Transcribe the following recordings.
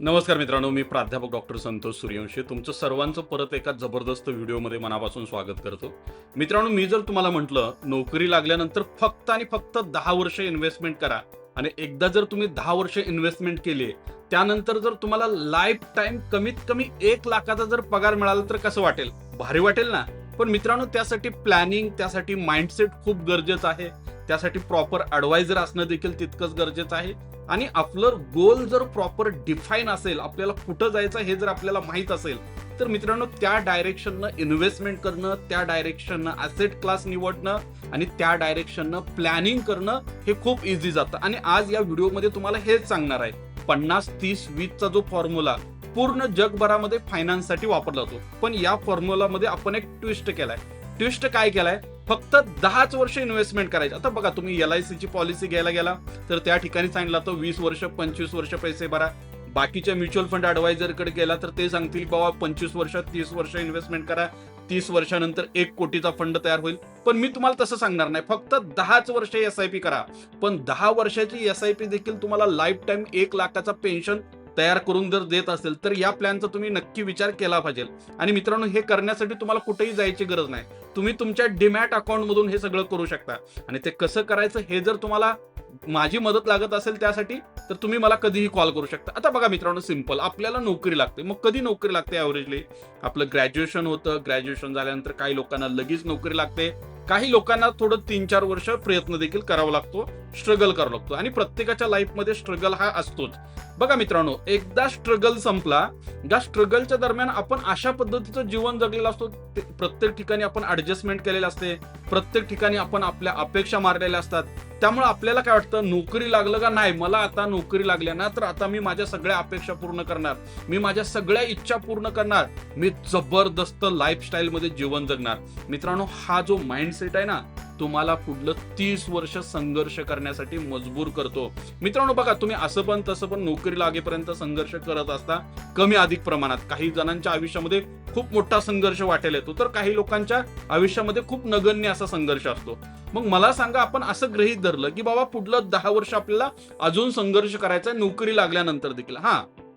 नमस्कार मित्रांनो, मी प्राध्यापक डॉक्टर संतोष सूर्यवंशी तुमचं सर्वांचं परत एका जबरदस्त व्हिडिओमध्ये मनापासून स्वागत करतो. मित्रांनो, मी जर तुम्हाला म्हटलं नोकरी लागल्यानंतर फक्त आणि फक्त 10 वर्ष इन्व्हेस्टमेंट करा आणि एकदा जर तुम्ही 10 वर्ष इन्व्हेस्टमेंट केली त्यानंतर जर तुम्हाला लाईफ टाइम कमीत कमी 1 लाखाचा जर पगार मिळाला तर कसं वाटेल? भारी वाटेल ना. पण मित्रांनो, त्यासाठी प्लॅनिंग, त्यासाठी माइंडसेट खूप गरजेचं आहे. त्यासाठी प्रॉपर ॲडवायझर असणं देखील तितकंच गरजेचं आहे. आणि आपलं गोल जर प्रॉपर डिफाईन असेल, आपल्याला कुठं जायचं हे जर आपल्याला माहित असेल, तर मित्रांनो त्या डायरेक्शननं इन्व्हेस्टमेंट करणं, त्या डायरेक्शननं ॲसेट क्लास निवडणं आणि त्या डायरेक्शननं प्लॅनिंग करणं हे खूप इझी जातं. आणि आज या व्हिडिओमध्ये तुम्हाला हेच सांगणार आहे. 50-30-20 चा जो फॉर्म्युला पूर्ण जगभरामध्ये फायनान्ससाठी वापरला जातो, पण या फॉर्म्युलामध्ये आपण एक ट्विस्ट केलाय. ट्विस्ट काय केलाय? फक्त 10च वर्ष इन्व्हेस्टमेंट करायची. आता बघा, तुम्ही LIC ची पॉलिसी घ्यायला गेला तर त्या ठिकाणी सांगितलं तर 20 वर्ष 25 वर्ष पैसे भरा. बाकीच्या म्युच्युअल फंड ॲडवायझरकडे गेला तर ते सांगतील बाबा 25 वर्ष 30 वर्ष इन्व्हेस्टमेंट करा, 30 वर्षानंतर 1 कोटीचा फंड तयार होईल. पण मी तुम्हाला तसं सांगणार नाही. फक्त 10च वर्ष SIP करा, पण 10 वर्षाची SIP देखील तुम्हाला लाईफ टाइम 1 लाखाचा पेन्शन तयार करून जर देत असेल तर या प्लॅनचा तुम्ही नक्की विचार केला पाहिजे. आणि मित्रांनो, हे करण्यासाठी तुम्हाला कुठेही जायची गरज नाही. तुम्ही तुमच्या डीमॅट अकाउंट मधून हे सगळं करू शकता. आणि ते कसं करायचं हे जर तुम्हाला माझी मदत लागत असेल त्यासाठी, तर तुम्ही मला कधीही कॉल करू शकता. आता बघा मित्रांनो, सिंपल, आपल्याला नोकरी लागते. मग कधी नोकरी लागते? ॲव्हरेजली आपलं ग्रॅज्युएशन होतं. ग्रॅज्युएशन झाल्यानंतर काही लोकांना लगेच नोकरी लागते, काही लोकांना थोडं 3-4 वर्ष प्रयत्न देखील करावा लागतो, स्ट्रगल करावा लागतो. आणि प्रत्येकाच्या लाईफमध्ये स्ट्रगल हा असतोच. बघा मित्रांनो, एकदा स्ट्रगल संपला, या स्ट्रगलच्या दरम्यान आपण अशा पद्धतीचं जीवन जगलेलं असतो. प्रत्येक ठिकाणी आपण ऍडजस्टमेंट केलेलं असते, प्रत्येक ठिकाणी आपण आपल्या अपेक्षा मारलेल्या असतात. त्यामुळे आपल्याला काय वाटतं, नोकरी लागलं का नाही, मला आता नोकरी लागल्या ना तर आता मी माझ्या सगळ्या अपेक्षा पूर्ण करणार, मी माझ्या सगळ्या इच्छा पूर्ण करणार, मी जबरदस्त लाईफस्टाईल मध्ये जीवन जगणार. मित्रांनो, हा जो माइंडसेट आहे ना, तुम्हाला पुढलं 30 वर्ष संघर्ष करण्यासाठी मजबूर करतो. मित्रांनो बघा, तुम्ही असं पण तसं पण नोकरी लागेपर्यंत संघर्ष करत असता, कमी अधिक प्रमाणात. काही जणांच्या आयुष्यामध्ये खूप मोठा संघर्ष वाटायला येतो, तर काही लोकांच्या आयुष्यामध्ये खूप नगण्य असा संघर्ष असतो. मग मला सांगा, आपण असं गृहीत धरलं की बाबा पुढलं 10 वर्ष आपल्याला अजून संघर्ष करायचा आहे नोकरी लागल्यानंतर देखील.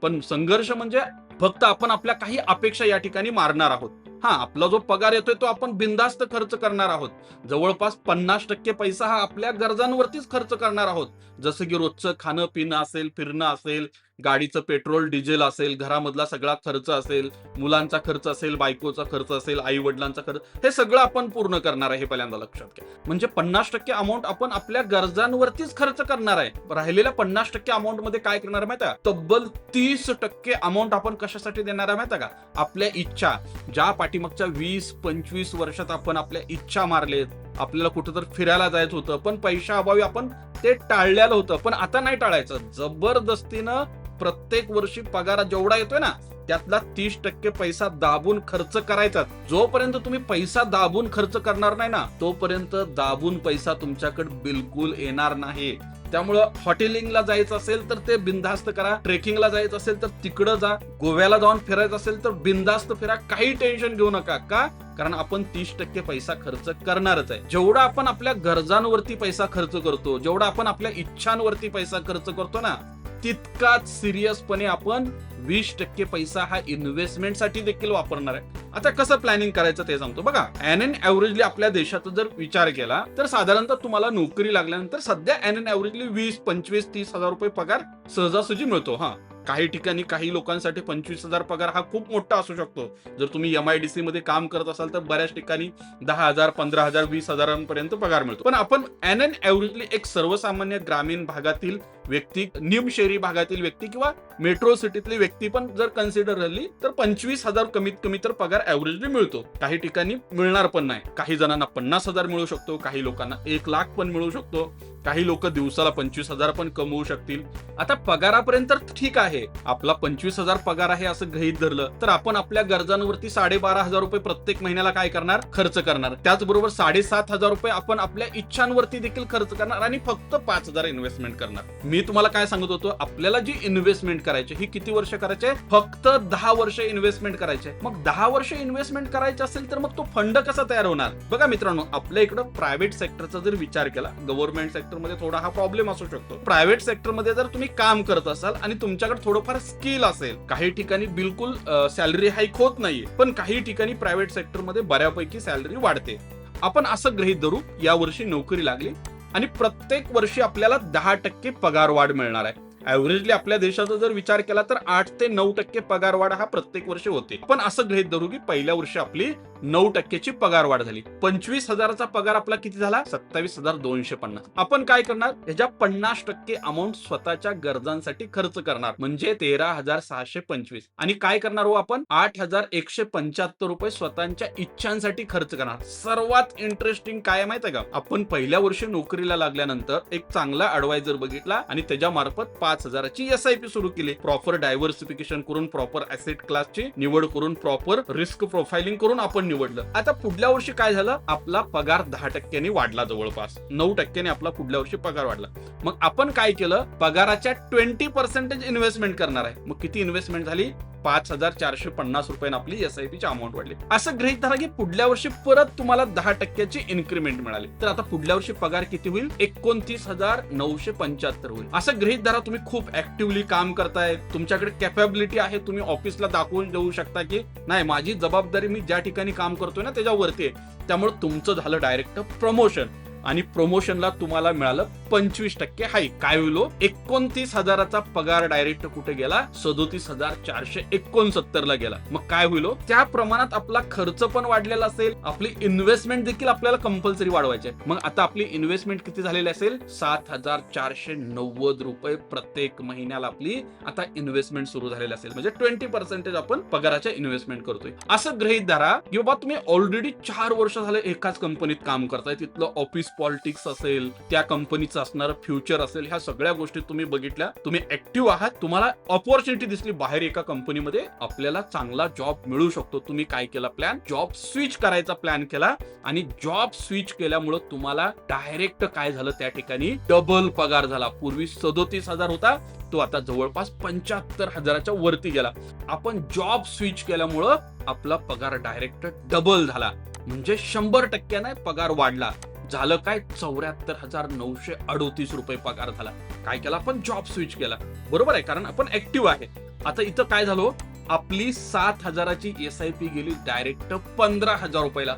पण संघर्ष म्हणजे फक्त आपण आपल्या काही अपेक्षा या ठिकाणी मारणार आहोत. आपला जो पगार येतोय तो आपण बिनधास्त खर्च करणार आहोत. जवळपास 50% पैसा हा आपल्या गरजांवरतीच खर्च करणार आहोत. जसं की रोजचं खाणं पिणं असेल, फिरणं असेल, गाडीचं पेट्रोल डिझेल असेल, घरामधला सगळा खर्च असेल, मुलांचा खर्च असेल, बायकोचा खर्च असेल, आई वडिलांचा खर्च, हे सगळं आपण पूर्ण करणार आहे. हे पहिल्यांदा लक्षात घ्या. म्हणजे 50% अमाऊंट आपण आपल्या गरजांवरतीच खर्च करणार आहे. राहिलेल्या 50% अमाऊंट मध्ये काय करणार आहे माहिती आहे? तब्बल 30% अमाऊंट आपण कशासाठी देणार आहे माहिती आहे का? आपल्या इच्छा. ज्या पाठीमागच्या 20-25 वर्षात आपण आपल्या इच्छा मारलेत, आपल्याला कुठं तर फिरायला जायचं होतं, पण पैशा अभावी आपण ते टाळलेलं होतं. पण आता नाही टाळायचं. जबरदस्तीनं प्रत्येक वर्षी पगार जेवढा येतोय ना, त्यातला 30% पैसा दाबून खर्च करायचा. जोपर्यंत तुम्ही पैसा दाबून खर्च करणार नाही ना, तोपर्यंत दाबून पैसा तुमच्याकडे बिलकुल येणार नाही. त्यामुळं हॉटेलिंगला जायचं असेल तर ते बिनधास्त करा, ट्रेकिंगला जायचं असेल तर तिकडं जा, गोव्याला जाऊन फिरायचं असेल तर बिनधास्त फिरा, काही टेन्शन घेऊ नका. का? कारण आपण 30% पैसा खर्च करणारच आहे. जेवढा आपण आपल्या गरजांवरती पैसा खर्च करतो, जेवढा आपण आपल्या इच्छांवरती पैसा खर्च करतो ना, तितकाच सिरियसपणे आपण 20% पैसा हा इन्व्हेस्टमेंटसाठी देखील वापरणार आहे. आता कसं प्लॅनिंग करायचं ते सांगतो. बघा, ॲव्हरेजली आपल्या देशात जर विचार केला तर साधारणतः तुम्हाला नोकरी लागल्यानंतर सध्या ॲव्हरेजली 20, 25, 30 हजार रुपये पगार सहजासहजी मिळतो. काही ठिकाणी काही लोकांसाठी 25,000 पगार हा खूप मोठा असू शकतो. जर तुम्ही MIDC मध्ये काम करत असाल तर बऱ्याच ठिकाणी 10,000, 15,000, 20,000 पर्यंत पगार मिळतो. पण आपण ॲव्हरेजली एक सर्वसामान्य ग्रामीण भागातील व्यक्ती, निम शहरी भागातील व्यक्ती किंवा मेट्रो सिटीतली व्यक्ती पण जर कन्सिडर झाली तर 25,000 कमीत कमी तर पगार ॲव्हरेजली मिळतो. काही ठिकाणी मिळणार पण नाही. काही जणांना 50,000 मिळू शकतो, काही लोकांना 1 लाख पण मिळू शकतो, काही लोक दिवसाला 25,000 पण कमवू शकतील. आता पगारापर्यंत ठीक आहे. आपला 25,000 पगार आहे असं गृहीत धरलं तर आपण आपल्या गरजांवरती 12,500 रुपये प्रत्येक महिन्याला काय करणार? खर्च करणार. त्याचबरोबर 7,500 रुपये आपण आपल्या इच्छांवरती देखील खर्च करणार आणि फक्त 5,000 इन्व्हेस्टमेंट करणार. मी तुम्हाला काय सांगत होतो, आपल्याला जी इन्व्हेस्टमेंट करायची ही किती वर्ष करायचे, फक्त 10 वर्ष इन्व्हेस्टमेंट करायचे. मग 10 वर्ष इन्व्हेस्टमेंट करायचे असेल तर मग तो फंड कसा तयार होणार? बघा मित्रांनो, आपल्या इकडं प्रायव्हेट सेक्टरचा जर विचार केला, गव्हर्नमेंट सेक्टरमध्ये थोडा हा प्रॉब्लेम असू शकतो. प्रायव्हेट सेक्टरमध्ये जर तुम्ही काम करत असाल आणि तुमच्याकडे थोडंफार स्किल असेल, काही ठिकाणी बिलकुल सॅलरी हाईक होत नाहीये, पण काही ठिकाणी प्रायव्हेट सेक्टरमध्ये बऱ्यापैकी सॅलरी वाढते. आपण असं गृहीत धरू, या वर्षी नोकरी लागली आणि प्रत्येक वर्षी आपल्याला 10% पगार वाढ मिळणार आहे. ऍव्हरेजली आपल्या देशाचा जर विचार केला तर 8 ते 9% पगार वाढ हा प्रत्येक वर्षी होते. पण असं गृहीत धरू की पहिल्या वर्षी आपली 9%ची पगार वाढ झाली. 25,000चा पगार आपला किती झाला? 27,250. आपण काय करणार? याच्या 50% अमाऊंट स्वतःच्या गरजांसाठी खर्च करणार, म्हणजे 13,625. आणि काय करणार हो आपण? 8,175 रुपये स्वतःच्या इच्छांसाठी खर्च करणार. सर्वात इंटरेस्टिंग काय माहितीये का? आपण पहिल्या वर्षी नोकरीला लागल्यानंतर एक चांगला ऍडवायझर बघितला आणि त्याच्या मार्फत 5,000ची SIP सुरू केली. प्रॉपर डायव्हर्सिफिकेशन करून, प्रॉपर ऍसेट क्लासची निवड करून, प्रॉपर रिस्क प्रोफाइलिंग करून आपण निवडलं. आता पुढल्या वर्षी काय झालं? आपला पगार 10% वाढला, जवळपास 9% आपला पुढल्या वर्षी पगार वाढला. मग आपण काय केलं? पगाराच्या 20% इन्व्हेस्टमेंट करणार आहे. मग किती इन्व्हेस्टमेंट झाली? 5,450 रुपयाने आपली SIP ची अमाऊंट वाढली. असं गृहीत धरा की पुढल्या वर्षी परत तुम्हाला 10%ची इन्क्रीमेंट मिळाली, तर आता पुढल्या वर्षी पगार किती होईल? 29,975 होईल. असं गृहीत धरा तुम्ही खूप ऍक्टिव्हली काम करताय, तुमच्याकडे कॅपॅबिलिटी आहे, तुम्ही ऑफिसला दाखवून देऊ शकता की नाही, माझी जबाबदारी मी ज्या ठिकाणी काम करतोय ना त्याच्यावरती आहे. त्यामुळे तुमचं झालं डायरेक्ट प्रमोशन आणि प्रमोशनला तुम्हाला मिळालं 25% हाईक. काय होईल? 29,000चा पगार डायरेक्ट कुठे गेला? 37,469 ला गेला. मग काय होईल? त्या प्रमाणात आपला खर्च पण वाढलेला असेल, आपली इन्व्हेस्टमेंट देखील आपल्याला कंपल्सरी वाढवायची आहे. मग आता आपली इन्व्हेस्टमेंट किती झालेली असेल? 7,490 रुपये प्रत्येक महिन्याला आपली आता इन्व्हेस्टमेंट सुरू झालेली असेल, म्हणजे 20% आपण पगाराच्या इन्व्हेस्टमेंट करतोय. असं गृहीत धरा की बाबा तुम्ही ऑलरेडी 4 वर्ष झाले एकाच कंपनीत काम करताय, तिथलं ऑफिस पॉलिटिक्स असेल, त्या कंपनीचं असणारं फ्युचर असेल, ह्या सगळ्या गोष्टी तुम्ही बघितल्या, तुम्ही ऍक्टिव्ह आहात, तुम्हाला ऑपॉर्च्युनिटी दिसली बाहेर एका कंपनीमध्ये आपल्याला चांगला जॉब मिळू शकतो. तुम्ही काय केला? प्लॅन जॉब स्विच करायचा प्लॅन केला आणि जॉब स्विच केल्यामुळे तुम्हाला डायरेक्ट काय झालं? त्या ठिकाणी डबल पगार झाला. पूर्वी 37,000 होता, तो आता जवळपास 75,000च्या वरती गेला. आपण जॉब स्विच केल्यामुळं आपला पगार डायरेक्ट डबल झाला, म्हणजे 100% पगार वाढला. झालं काय? 74,938 रुपये पगार झाला. काय केला? आपण जॉब स्विच केला. बरोबर आहे, कारण आपण ऍक्टिव्ह आहे. आता इथं काय झालं? आपली 7,000ची SIP गेली डायरेक्ट 15,000 रुपयाला.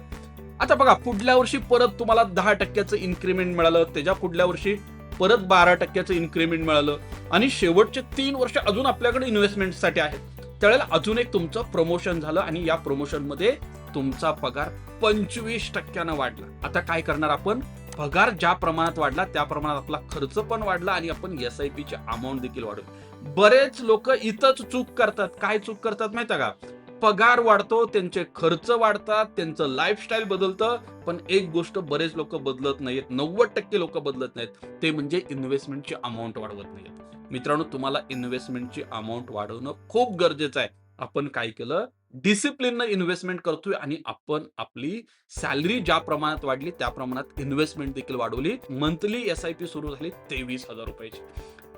आता बघा, पुढल्या वर्षी परत तुम्हाला 10%चं इन्क्रीमेंट मिळालं, त्याच्या पुढल्या वर्षी परत 12%चं इन्क्रीमेंट मिळालं आणि शेवटचे 3 वर्ष अजून आपल्याकडे इन्व्हेस्टमेंटसाठी आहेत. त्यावेळेला अजून एक तुमचं प्रमोशन झालं आणि या प्रमोशनमध्ये तुमचा पगार 25% वाढला. आता काय करणार आपण? पगार ज्या प्रमाणात वाढला त्या प्रमाणात आपला खर्च पण वाढला आणि आपण SIP ची अमाऊंट देखील वाढवली. बरेच लोक इथंच चूक करतात. काय चूक करतात माहिती का? पगार वाढतो, त्यांचे खर्च वाढतात, त्यांचं लाईफस्टाईल बदलतं, पण एक गोष्ट बरेच लोक बदलत नाहीत, 90% लोक बदलत नाहीत, ते म्हणजे इन्व्हेस्टमेंटची अमाऊंट वाढवत नाहीत. मित्रांनो, तुम्हाला इन्व्हेस्टमेंटची अमाऊंट वाढवणं खूप गरजेचं आहे. आपण काय केलं? डिसिप्लिननं इन्व्हेस्टमेंट करतोय आणि आपण आपली सॅलरी ज्या प्रमाणात वाढली त्या प्रमाणात इन्व्हेस्टमेंट देखील वाढवली. मंथली SIP सुरू झाली 23,000 रुपयाची.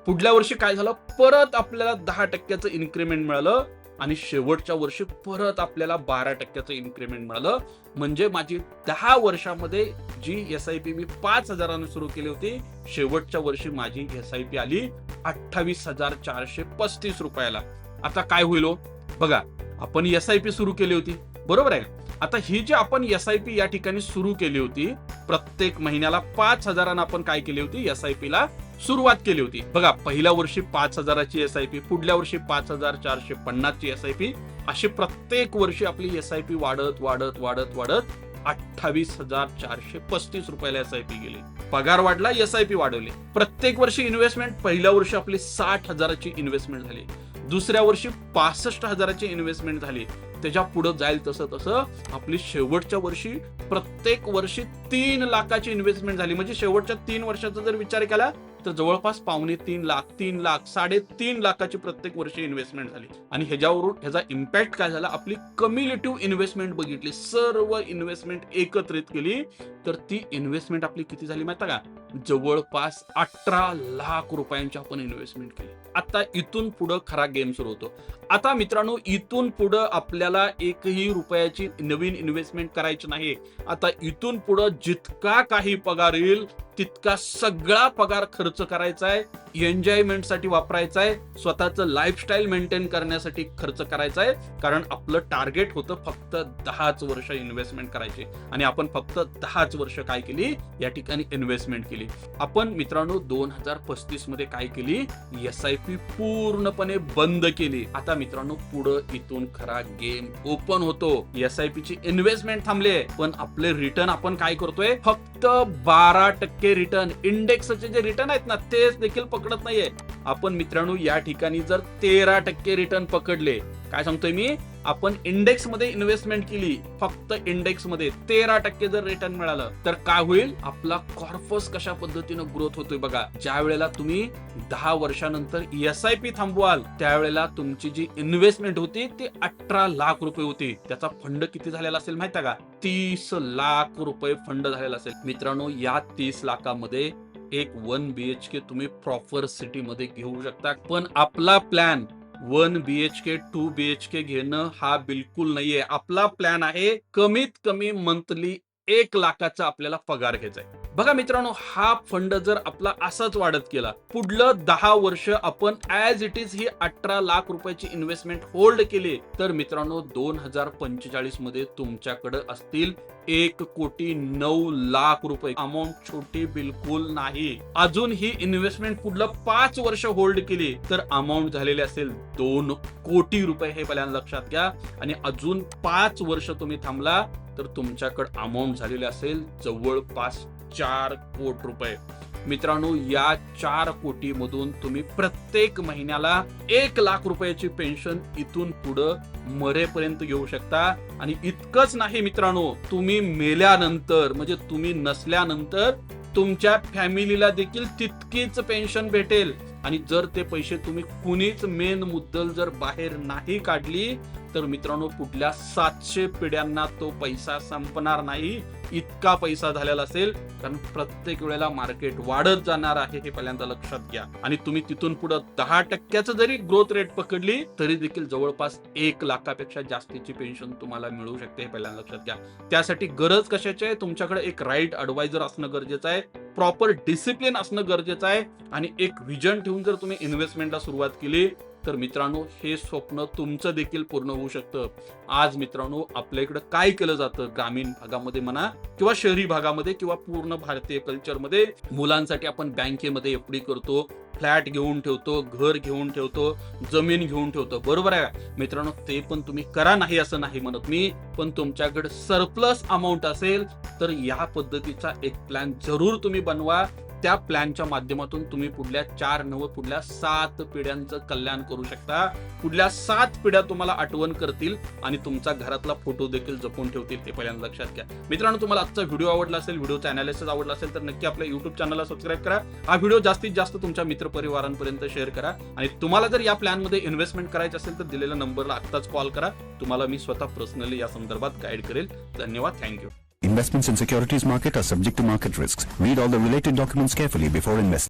पुढल्या वर्षी काय झालं? परत आपल्याला 10%चं इन्क्रीमेंट मिळालं आणि शेवटच्या वर्षी परत आपल्याला 12%चं इन्क्रीमेंट मिळालं. म्हणजे माझी 10 वर्षामध्ये जी SIP मी 5,000ने सुरू केली होती, शेवटच्या वर्षी माझी SIP आली 28,435 रुपयाला. आता काय होईल? बघा, आपण SIP सुरू केली होती, बरोबर आहे. आता ही जी आपण SIP या ठिकाणी सुरू केली होती, प्रत्येक महिन्याला 5,000ने आपण काय केली होती? SIP ला सुरुवात केली होती. बघा, पहिल्या वर्षी 5,000ची SIP, पुढल्या वर्षी 5,450ची SIP, अशी प्रत्येक वर्षी आपली SIP वाढत वाढत वाढत वाढत 28,435 रुपयाला SIP गेली. पगार वाढला, SIP वाढवली. प्रत्येक वर्षी इन्व्हेस्टमेंट, पहिल्या वर्षी आपली 60,000ची इन्व्हेस्टमेंट झाली, दुसऱ्या वर्षी 65,000ची इन्व्हेस्टमेंट झाली. त्याच्या पुढे जाईल तसं तसं आपली शेवटच्या वर्षी प्रत्येक वर्षी 3 लाखाची इन्व्हेस्टमेंट झाली. म्हणजे शेवटच्या 3 वर्षाचा जर विचार केला तर जवळपास 2.25 लाख, 3 लाख, 3.5 लाखाची प्रत्येक वर्षी इन्व्हेस्टमेंट झाली. आणि ह्याच्यावरून ह्याचा इम्पॅक्ट काय झाला, आपली कम्युलेटिव्ह इन्व्हेस्टमेंट बघितली, सर्व इन्व्हेस्टमेंट एकत्रित केली, तर ती इन्व्हेस्टमेंट आपली किती झाली माहिती का, जवळपास 18 लाख रुपयांची आपण इन्व्हेस्टमेंट केली. आता इथून पुढे खरा गेम सुरू होतो. आता मित्रांनो, इथून पुढे आपल्याला एकही रुपयाची नवीन इन्व्हेस्टमेंट करायची नाही. आता इथून पुढे जितका काही पगार येईल तितका सगळा पगार खर्च करायचा आहे, एन्जॉयमेंटसाठी वापरायचा आहे, स्वतःचं लाईफस्टाईल मेंटेन करण्यासाठी खर्च करायचा आहे. कारण आपलं टार्गेट होतं फक्त 10च वर्ष इन्व्हेस्टमेंट करायची आणि आपण फक्त 10च वर्ष काय केली, या ठिकाणी इन्व्हेस्टमेंट केली. आपण मित्रांनो 2035 मध्ये काय केली, SIP पूर्णपणे बंद केली. आता मित्रांनो पुढे इथून खरा गेम ओपन होतो. SIP ची इन्व्हेस्टमेंट थांबले, पण आपले रिटर्न आपण काय करतोय, फक्त 12% रिटर्न. इंडेक्सचे जे रिटर्न आहेत ना, तेच देखील पकडत नाहीये आपण. मित्रांनो या ठिकाणी जर 13% रिटर्न पकडले, काय सांगतोय मी, आपण इंडेक्स मध्ये इन्व्हेस्टमेंट केली, फक्त इंडेक्स मध्ये 13% जर रिटर्न मिळालं, तर काय होईल, आपला कॉर्पस कशा पद्धतीनं ग्रोथ होतोय बघा. ज्या वेळेला तुम्ही 10 वर्षानंतर SIP थांबवाल, त्यावेळेला तुमची जी इन्व्हेस्टमेंट होती ती 18 लाख रुपये होती. त्याचा फंड किती झालेला असेल माहिती का, 30 लाख रुपये फंड झालेला असेल. मित्रांनो या 30 लाखामध्ये एक 1 BHK तुम्ही प्रॉपर सिटी मध्ये घेऊ शकता. पण आपला प्लॅन 1 BHK 2 BHK घेणं हा बिलकुल नाहीये. आपला प्लॅन आहे कमीत कमी मंथली 1 लाखाचा आपल्याला पगार घ्यायचा आहे. बघा मित्रांनो, हा फंड जर आपला असाच वाढत गेला, पुढलं 10 वर्ष आपण as it is he 18 lakh रुपयाची इन्व्हेस्टमेंट होल्ड केली, तर मित्रांनो 2045 मध्ये तुमच्याकडे असतील 1,09,00,000 रुपये. अमाऊंट छोटी बिलकुल नाही. अजून ही इन्व्हेस्टमेंट पुढलं 5 वर्ष होल्ड केली तर अमाऊंट झालेली असेल 2 कोटी रुपये. हे पहिल्यांदा लक्षात घ्या. आणि अजून 5 वर्ष तुम्ही थांबला तर तुमच्याकडे अमाऊंट झालेली असेल जवळपास 4 कोटी रुपये. मित्रांनो या 4 कोटी मधून तुम्ही प्रत्येक महिन्याला 1 लाख रुपयाची पेन्शन इथून पुढे मरेपर्यंत घेऊ शकता. आणि इतकंच नाही मित्रांनो, तुम्ही मेल्यानंतर म्हणजे तुम्ही नसल्यानंतर तुमच्या फॅमिलीला देखील तितकीच पेन्शन भेटेल. आणि जर ते पैसे तुम्ही कुणीच मेन मुद्दल जर बाहेर नाही काढली तर मित्रांनो पुढल्या 700 पिढ्यांना तो पैसा संपणार नाही, इतका पैसा झालेला असेल. कारण प्रत्येक वेळेला मार्केट वाढत जाणार आहे, हे पहिल्यांदा लक्षात घ्या. आणि तुम्ही तिथून पुढे 10% जरी ग्रोथ रेट पकडली तरी देखील जवळपास 1 लाखापेक्षा जास्तीची पेन्शन तुम्हाला मिळू शकते, हे पहिल्यांदा लक्षात घ्या. त्यासाठी गरज कशाची आहे, तुमच्याकडे एक राईट ऍडवायझर असणं गरजेचं आहे, प्रॉपर डिसिप्लिन असणं गरजेचं आहे. आणि एक विजन ठेवून जर तुम्ही इन्व्हेस्टमेंटला सुरुवात केली तर मित्रांनो हे स्वप्न तुमचं देखील पूर्ण होऊ शकतं. आज मित्रांनो आपल्या इकडे काय केलं जातं, ग्रामीण भागामध्ये म्हणा किंवा शहरी भागामध्ये किंवा पूर्ण भारतीय कल्चरमध्ये, मुलांसाठी आपण बँकेमध्ये FD करतो, फ्लॅट घेऊन ठेवतो, घर घेऊन ठेवतो, जमीन घेऊन ठेवतो, बरोबर आहे मित्रांनो. ते पण तुम्ही करा, नाही असं नाही म्हणत मी, पण तुमच्याकडे सरप्लस अमाऊंट असेल तर या पद्धतीचा एक प्लॅन जरूर तुम्ही बनवा. त्या प्लॅनच्या माध्यमातून तुम्ही पुढल्या 4 नव पुढल्या 7 पिढ्यांचं कल्याण करू शकता. पुढल्या 7 पिढ्या तुम्हाला आठवण करतील आणि तुमचा घरातला फोटो देखील जपून ठेवतील, हे पहिल्यांदा लक्षात घ्या. मित्रांनो तुम्हाला आजचा व्हिडिओ आवडला असेल, व्हिडिओचा अनालिसिस आवडला असेल तर नक्की आपल्या YouTube चॅनलला सबस्क्राईब करा. हा व्हिडिओ जास्तीत जास्त तुमच्या मित्रपरिवारांपर्यंत शेअर करा. आणि तुम्हाला जर या प्लॅन मध्ये इन्व्हेस्टमेंट करायची असेल तर दिलेल्या नंबरला आत्ताच कॉल करा. तुम्हाला मी स्वतः पर्सनली या संदर्भात गाईड करेल. धन्यवाद. Thank you. Investments in securities market are subject to market risks. Read all the related documents carefully before investing.